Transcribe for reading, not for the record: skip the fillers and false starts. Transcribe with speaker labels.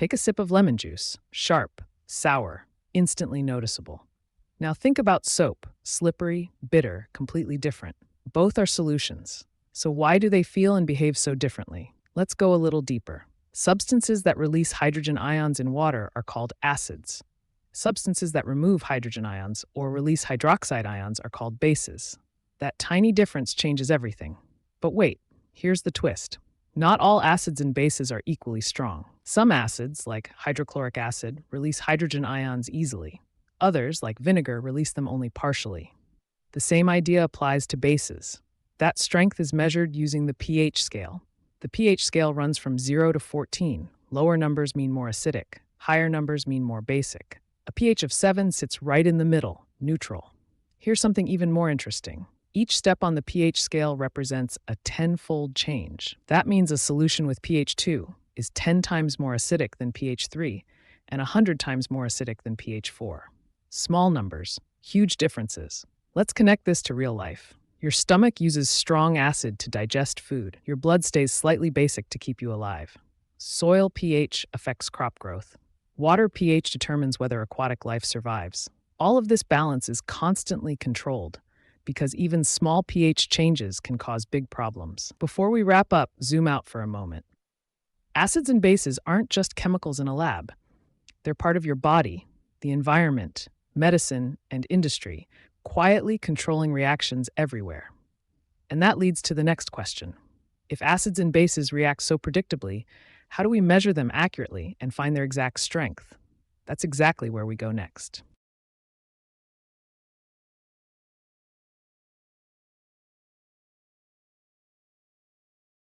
Speaker 1: Take a sip of lemon juice. Sharp, sour, instantly noticeable. Now think about soap. Slippery, bitter, completely different. Both are solutions. So why do they feel and behave so differently? Let's go a little deeper. Substances that release hydrogen ions in water are called acids. Substances that remove hydrogen ions or release hydroxide ions are called bases. That tiny difference changes everything. But wait, here's the twist. Not all acids and bases are equally strong. Some acids, like hydrochloric acid, release hydrogen ions easily. Others, like vinegar, release them only partially. The same idea applies to bases. That strength is measured using the pH scale. The pH scale runs from 0 to 14. Lower numbers mean more acidic. Higher numbers mean more basic. A pH of 7 sits right in the middle, neutral. Here's something even more interesting. Each step on the pH scale represents a 10-fold change. That means a solution with pH 2 is 10 times more acidic than pH 3 and 100 times more acidic than pH 4. Small numbers, huge differences. Let's connect this to real life. Your stomach uses strong acid to digest food. Your blood stays slightly basic to keep you alive. Soil pH affects crop growth. Water pH determines whether aquatic life survives. All of this balance is constantly controlled because even small pH changes can cause big problems. Before we wrap up, zoom out for a moment. Acids and bases aren't just chemicals in a lab. They're part of your body, the environment, medicine, and industry, quietly controlling reactions everywhere. And that leads to the next question. If acids and bases react so predictably, how do we measure them accurately and find their exact strength? That's exactly where we go next.